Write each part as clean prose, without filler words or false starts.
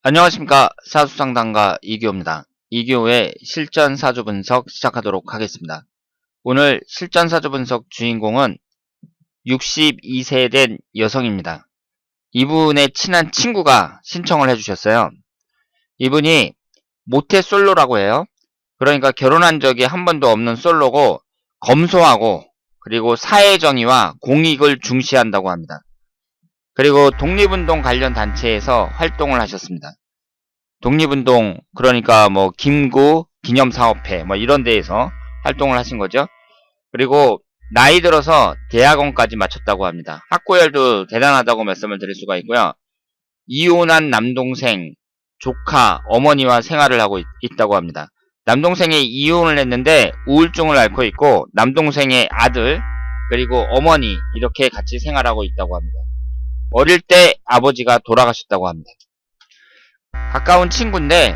안녕하십니까. 사주상담가 이기호입니다. 이기호의 실전 사주 분석 시작하도록 하겠습니다. 오늘 실전 사주 분석 주인공은 62세 된 여성입니다. 이분의 친한 친구가 신청을 해주셨어요. 이분이 모태솔로라고 해요. 그러니까 결혼한 적이 한 번도 없는 솔로고 검소하고 그리고 사회정의와 공익을 중시한다고 합니다. 그리고 독립운동 관련 단체에서 활동을 하셨습니다. 독립운동, 그러니까 뭐 김구 기념사업회 뭐 이런 데에서 활동을 하신 거죠. 그리고 나이 들어서 대학원까지 마쳤다고 합니다. 학고열도 대단하다고 말씀을 드릴 수가 있고요. 이혼한 남동생, 조카, 어머니와 생활을 하고 있다고 합니다. 남동생이 이혼을 했는데 우울증을 앓고 있고 남동생의 아들 그리고 어머니 이렇게 같이 생활하고 있다고 합니다. 어릴 때 아버지가 돌아가셨다고 합니다. 가까운 친구인데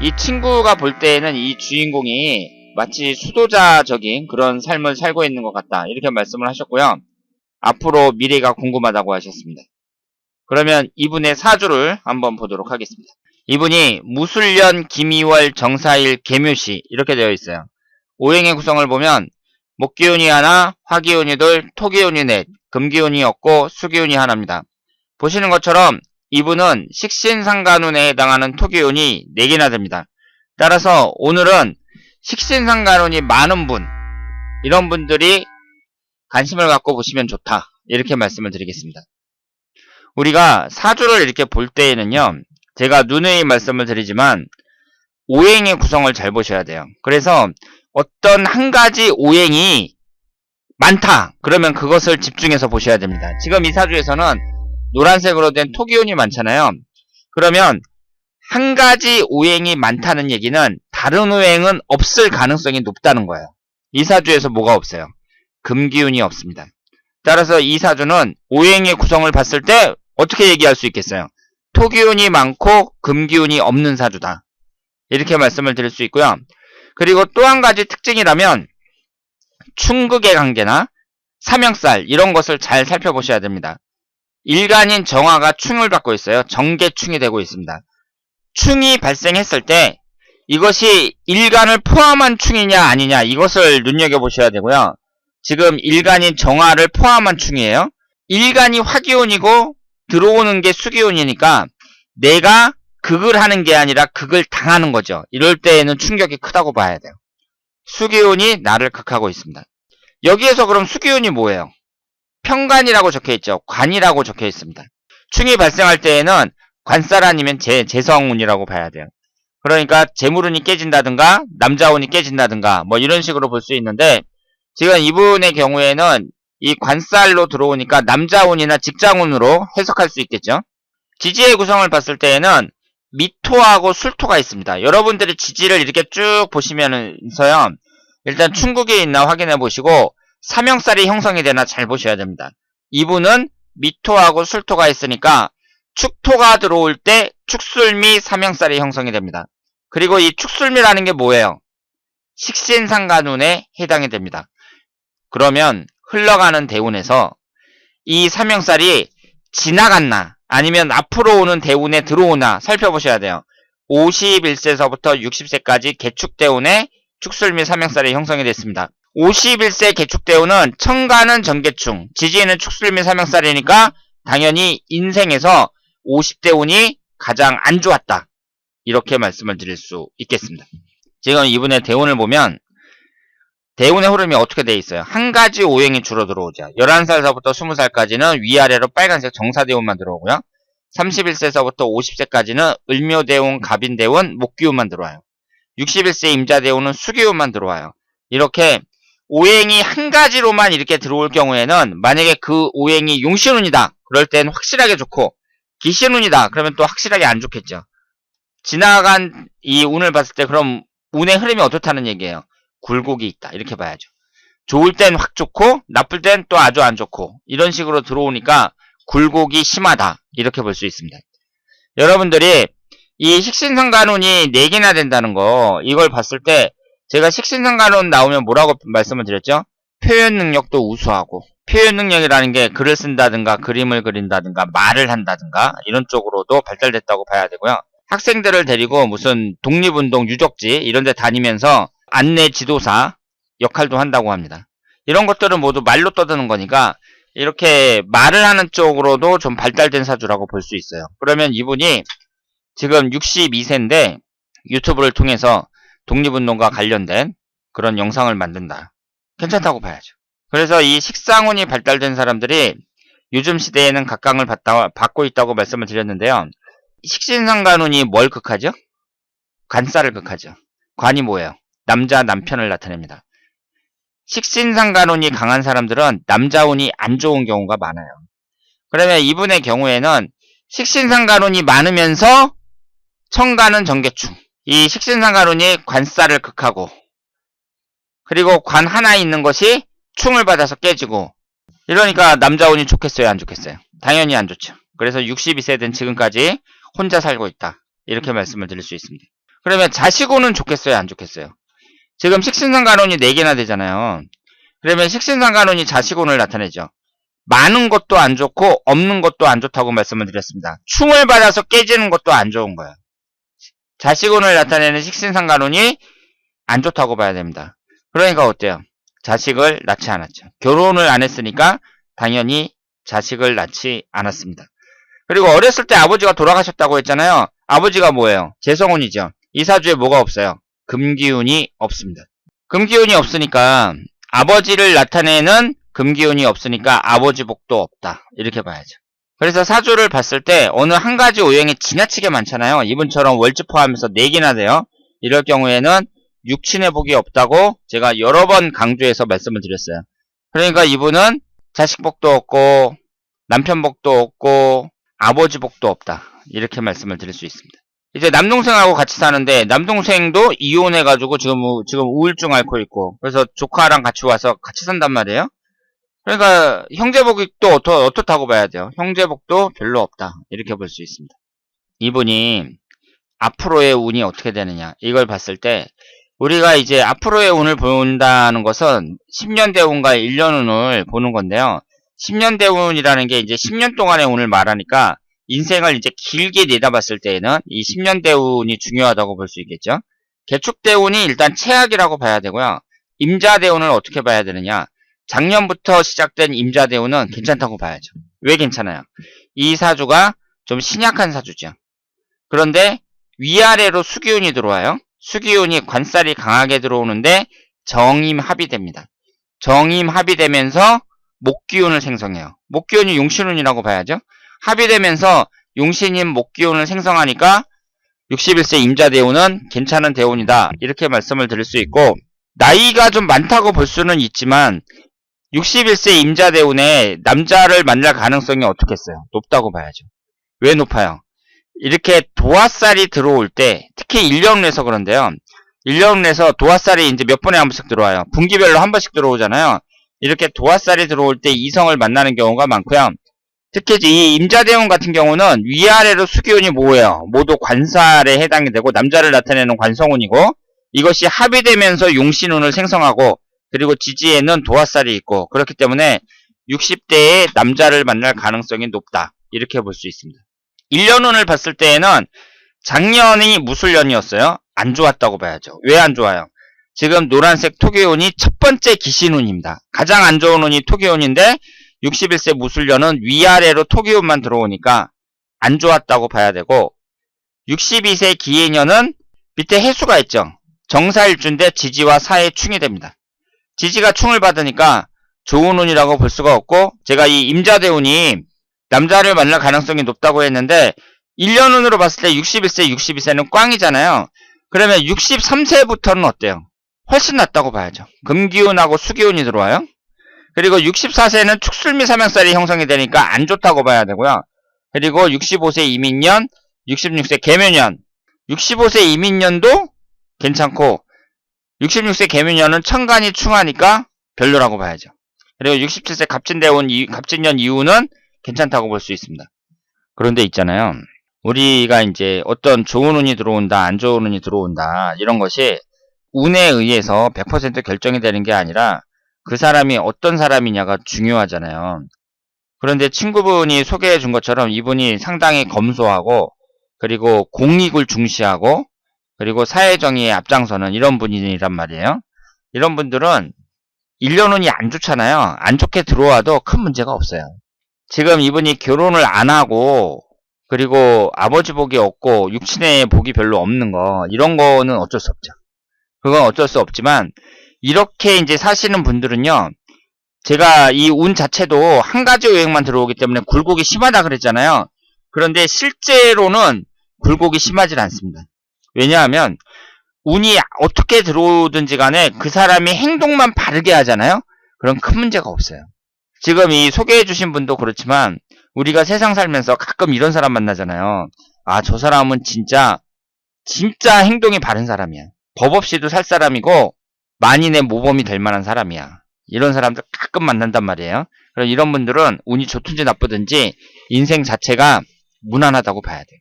이 친구가 볼 때에는 이 주인공이 마치 수도자적인 그런 삶을 살고 있는 것 같다 이렇게 말씀을 하셨고요. 앞으로 미래가 궁금하다고 하셨습니다. 그러면 이분의 사주를 한번 보도록 하겠습니다. 이분이 무술년 김이월 정사일 계묘시 이렇게 되어 있어요. 오행의 구성을 보면 목기운이 하나, 화기운이 둘, 토기운이 넷, 금기운이 없고 수기운이 하나입니다. 보시는 것처럼 이분은 식신상간운에 해당하는 토기운이 4개나 됩니다. 따라서 오늘은 식신상간운이 많은 분, 이런 분들이 관심을 갖고 보시면 좋다 이렇게 말씀을 드리겠습니다. 우리가 사주를 이렇게 볼 때에는요, 제가 누누이 말씀을 드리지만 오행의 구성을 잘 보셔야 돼요. 그래서 어떤 한 가지 오행이 많다 그러면 그것을 집중해서 보셔야 됩니다. 지금 이 사주에서는 노란색으로 된 토기운이 많잖아요. 그러면 한 가지 오행이 많다는 얘기는 다른 오행은 없을 가능성이 높다는 거예요. 이 사주에서 뭐가 없어요? 금기운이 없습니다. 따라서 이 사주는 오행의 구성을 봤을 때 어떻게 얘기할 수 있겠어요? 토기운이 많고 금기운이 없는 사주다. 이렇게 말씀을 드릴 수 있고요. 그리고 또 한 가지 특징이라면 충극의 관계나 삼형살 이런 것을 잘 살펴보셔야 됩니다. 일간인 정화가 충을 받고 있어요. 정계충이 되고 있습니다. 충이 발생했을 때 이것이 일간을 포함한 충이냐 아니냐 이것을 눈여겨보셔야 되고요. 지금 일간인 정화를 포함한 충이에요. 일간이 화기운이고 들어오는 게 수기운이니까 내가 극을 하는 게 아니라 극을 당하는 거죠. 이럴 때에는 충격이 크다고 봐야 돼요. 수기운이 나를 극하고 있습니다. 여기에서 그럼 수기운이 뭐예요? 평관이라고 적혀있죠. 관이라고 적혀있습니다. 충이 발생할 때에는 관살 아니면 재성운이라고 봐야 돼요. 그러니까 재물운이 깨진다든가 남자운이 깨진다든가 뭐 이런 식으로 볼 수 있는데 지금 이분의 경우에는 이 관살로 들어오니까 남자운이나 직장운으로 해석할 수 있겠죠. 지지의 구성을 봤을 때에는 미토하고 술토가 있습니다. 여러분들이 지지를 이렇게 쭉 보시면서요. 일단 충국이 있나 확인해 보시고 삼형살이 형성이 되나 잘 보셔야 됩니다. 이분은 미토하고 술토가 있으니까 축토가 들어올 때 축술미 삼형살이 형성이 됩니다. 그리고 이 축술미라는 게 뭐예요? 식신상간운에 해당이 됩니다. 그러면 흘러가는 대운에서 이 삼형살이 지나갔나 아니면 앞으로 오는 대운에 들어오나 살펴보셔야 돼요. 51세서부터 60세까지 개축대운에 축술미 삼형살이 형성이 됐습니다. 51세 개축대운은 천간은 정계충, 지지는 축술미 삼형살이니까 당연히 인생에서 50대운이 가장 안 좋았다. 이렇게 말씀을 드릴 수 있겠습니다. 지금 이분의 대운을 보면 대운의 흐름이 어떻게 돼 있어요? 한 가지 오행이 주로 들어오죠. 11살서부터 20살까지는 위아래로 빨간색 정사대운만 들어오고요. 31세서부터 50세까지는 을묘대운, 갑인대운, 목기운만 들어와요. 61세 임자대운은 수기운만 들어와요. 이렇게 오행이 한 가지로만 이렇게 들어올 경우에는 만약에 그 오행이 용신운이다. 그럴 땐 확실하게 좋고 기신운이다. 그러면 또 확실하게 안 좋겠죠. 지나간 이 운을 봤을 때 그럼 운의 흐름이 어떻다는 얘기예요? 굴곡이 있다. 이렇게 봐야죠. 좋을 땐 확 좋고 나쁠 땐 또 아주 안 좋고 이런 식으로 들어오니까 굴곡이 심하다. 이렇게 볼 수 있습니다. 여러분들이 이 식신상간운이 4개나 된다는 거 이걸 봤을 때 제가 식신상간운 나오면 뭐라고 말씀을 드렸죠? 표현 능력도 우수하고 표현 능력이라는 게 글을 쓴다든가 그림을 그린다든가 말을 한다든가 이런 쪽으로도 발달됐다고 봐야 되고요. 학생들을 데리고 무슨 독립운동 유적지 이런 데 다니면서 안내 지도사 역할도 한다고 합니다. 이런 것들은 모두 말로 떠드는 거니까 이렇게 말을 하는 쪽으로도 좀 발달된 사주라고 볼 수 있어요. 그러면 이분이 지금 62세인데 유튜브를 통해서 독립운동과 관련된 그런 영상을 만든다. 괜찮다고 봐야죠. 그래서 이 식상운이 발달된 사람들이 요즘 시대에는 각광을 받고 있다고 말씀을 드렸는데요. 식신상간운이 뭘 극하죠? 관살을 극하죠. 관이 뭐예요? 남자, 남편을 나타냅니다. 식신상간운이 강한 사람들은 남자운이 안 좋은 경우가 많아요. 그러면 이분의 경우에는 식신상간운이 많으면서 청간은 정계충. 이 식신상간운이 관살을 극하고 그리고 관 하나 있는 것이 충을 받아서 깨지고 이러니까 남자운이 좋겠어요? 안 좋겠어요? 당연히 안 좋죠. 그래서 62세 된 지금까지 혼자 살고 있다. 이렇게 말씀을 드릴 수 있습니다. 그러면 자식운은 좋겠어요? 안 좋겠어요? 지금 식신상간운이 4개나 되잖아요. 그러면 식신상간운이 자식운을 나타내죠. 많은 것도 안 좋고 없는 것도 안 좋다고 말씀을 드렸습니다. 충을 받아서 깨지는 것도 안 좋은 거예요. 자식운을 나타내는 식신상간운이 안 좋다고 봐야 됩니다. 그러니까 어때요? 자식을 낳지 않았죠. 결혼을 안 했으니까 당연히 자식을 낳지 않았습니다. 그리고 어렸을 때 아버지가 돌아가셨다고 했잖아요. 아버지가 뭐예요? 재성운이죠. 이 사주에 뭐가 없어요? 금기운이 없습니다. 금기운이 없으니까 아버지를 나타내는 금기운이 없으니까 아버지 복도 없다. 이렇게 봐야죠. 그래서 사주를 봤을 때 어느 한 가지 오행이 지나치게 많잖아요. 이분처럼 월지 포함해서 4개나 돼요. 이럴 경우에는 육친의 복이 없다고 제가 여러 번 강조해서 말씀을 드렸어요. 그러니까 이분은 자식 복도 없고 남편 복도 없고 아버지 복도 없다. 이렇게 말씀을 드릴 수 있습니다. 이제 남동생하고 같이 사는데 남동생도 이혼해가지고 지금 우울증 앓고 있고 그래서 조카랑 같이 와서 같이 산단 말이에요. 그러니까 형제복이 또 어떻다고 봐야 돼요. 형제복도 별로 없다. 이렇게 볼 수 있습니다. 이분이 앞으로의 운이 어떻게 되느냐 이걸 봤을 때 우리가 이제 앞으로의 운을 본다는 것은 10년대 운과 1년 운을 보는 건데요. 10년대 운이라는 게 이제 10년 동안의 운을 말하니까 인생을 이제 길게 내다봤을 때에는 이 10년대 운이 중요하다고 볼 수 있겠죠. 개축대 운이 일단 최악이라고 봐야 되고요. 임자대 운을 어떻게 봐야 되느냐. 작년부터 시작된 임자대 운은 괜찮다고 봐야죠. 왜 괜찮아요? 이 사주가 좀 신약한 사주죠. 그런데 위아래로 수기운이 들어와요. 수기운이 관살이 강하게 들어오는데 정임합이 됩니다. 정임합이 되면서 목기운을 생성해요. 목기운이 용신운이라고 봐야죠. 합이 되면서 용신인 목기운을 생성하니까 61세 임자대운은 괜찮은 대운이다. 이렇게 말씀을 드릴 수 있고 나이가 좀 많다고 볼 수는 있지만 61세 임자대운에 남자를 만날 가능성이 어떻겠어요? 높다고 봐야죠. 왜 높아요? 이렇게 도화살이 들어올 때 특히 1년운에서 그런데요. 1년운에서 도화살이 이제 몇 번에 한 번씩 들어와요. 분기별로 한 번씩 들어오잖아요. 이렇게 도화살이 들어올 때 이성을 만나는 경우가 많고요. 특히 이 임자대운 같은 경우는 위아래로 수기운이 뭐예요? 모두 관살에 해당이 되고 남자를 나타내는 관성운이고 이것이 합의되면서 용신운을 생성하고 그리고 지지에는 도화살이 있고 그렇기 때문에 60대에 남자를 만날 가능성이 높다. 이렇게 볼 수 있습니다. 1년운을 봤을 때에는 작년이 무술년이었어요. 안 좋았다고 봐야죠. 왜 안 좋아요? 지금 노란색 토기운이 첫 번째 기신운입니다. 가장 안 좋은 운이 토기운인데 61세 무술년은 위아래로 토기운만 들어오니까 안 좋았다고 봐야 되고 62세 기해년은 밑에 해수가 있죠. 정사일주인데 지지와 사의 충이 됩니다. 지지가 충을 받으니까 좋은 운이라고 볼 수가 없고 제가 이 임자대운이 남자를 만날 가능성이 높다고 했는데 1년 운으로 봤을 때 61세, 62세는 꽝이잖아요. 그러면 63세부터는 어때요? 훨씬 낫다고 봐야죠. 금기운하고 수기운이 들어와요. 그리고 64세는 축술미 삼형살이 형성이 되니까 안 좋다고 봐야 되고요. 그리고 65세 이민년, 66세 개묘년, 65세 이민년도 괜찮고 66세 개묘년은 천간이 충하니까 별로라고 봐야죠. 그리고 67세 갑진년 이후는 괜찮다고 볼 수 있습니다. 그런데 있잖아요. 우리가 이제 어떤 좋은 운이 들어온다, 안 좋은 운이 들어온다 이런 것이 운에 의해서 100% 결정이 되는 게 아니라 그 사람이 어떤 사람이냐가 중요하잖아요. 그런데 친구분이 소개해 준 것처럼 이분이 상당히 검소하고 그리고 공익을 중시하고, 그리고 사회정의에 앞장서는 이런 분이란 말이에요. 이런 분들은 1년 운이 안 좋잖아요. 안 좋게 들어와도 큰 문제가 없어요. 지금 이분이 결혼을 안 하고, 그리고 아버지 복이 없고, 육친의 복이 별로 없는 거, 이런 거는 어쩔 수 없죠. 그건 어쩔 수 없지만, 이렇게 이제 사시는 분들은요, 제가 이 운 자체도 한 가지 오행만 들어오기 때문에 굴곡이 심하다 그랬잖아요. 그런데 실제로는 굴곡이 심하지 않습니다. 왜냐하면 운이 어떻게 들어오든지 간에 그 사람이 행동만 바르게 하잖아요. 그럼 큰 문제가 없어요. 지금 이 소개해 주신 분도 그렇지만 우리가 세상 살면서 가끔 이런 사람 만나잖아요. 아, 저 사람은 진짜 행동이 바른 사람이야. 법 없이도 살 사람이고 만인의 모범이 될 만한 사람이야. 이런 사람들 가끔 만난단 말이에요. 그럼 이런 분들은 운이 좋든지 나쁘든지 인생 자체가 무난하다고 봐야 돼요.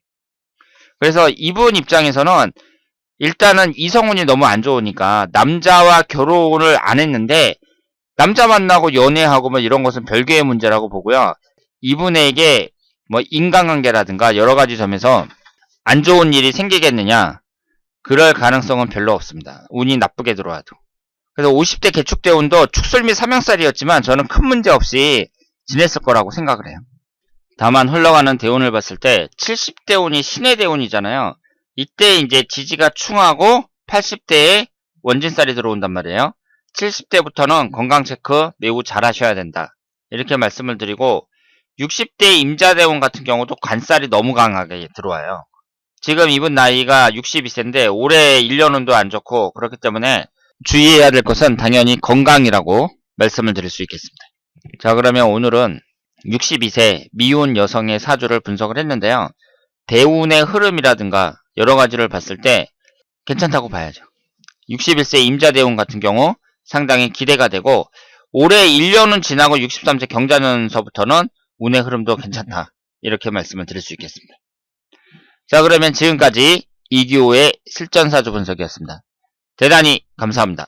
그래서 이분 입장에서는 일단은 이성운이 너무 안 좋으니까 남자와 결혼을 안 했는데 남자 만나고 연애하고 뭐 이런 것은 별개의 문제라고 보고요. 이분에게 뭐 인간관계라든가 여러 가지 점에서 안 좋은 일이 생기겠느냐? 그럴 가능성은 별로 없습니다. 운이 나쁘게 들어와도. 그래서 50대 개축대운도 축술 및 삼형살이었지만 저는 큰 문제 없이 지냈을 거라고 생각을 해요. 다만 흘러가는 대운을 봤을 때 70대운이 신의 대운이잖아요. 이때 이제 지지가 충하고 80대에 원진살이 들어온단 말이에요. 70대부터는 건강 체크 매우 잘 하셔야 된다. 이렇게 말씀을 드리고 60대 임자대운 같은 경우도 관살이 너무 강하게 들어와요. 지금 이분 나이가 62세인데 올해 1년운도 안 좋고 그렇기 때문에 주의해야 될 것은 당연히 건강이라고 말씀을 드릴 수 있겠습니다. 자, 그러면 오늘은 62세 미혼 여성의 사주를 분석을 했는데요. 대운의 흐름이라든가 여러 가지를 봤을 때 괜찮다고 봐야죠. 61세 임자대운 같은 경우 상당히 기대가 되고 올해 1년은 지나고 63세 경자년서부터는 운의 흐름도 괜찮다. 이렇게 말씀을 드릴 수 있겠습니다. 자, 그러면 지금까지 이규호의 실전사주 분석이었습니다. 대단히 감사합니다.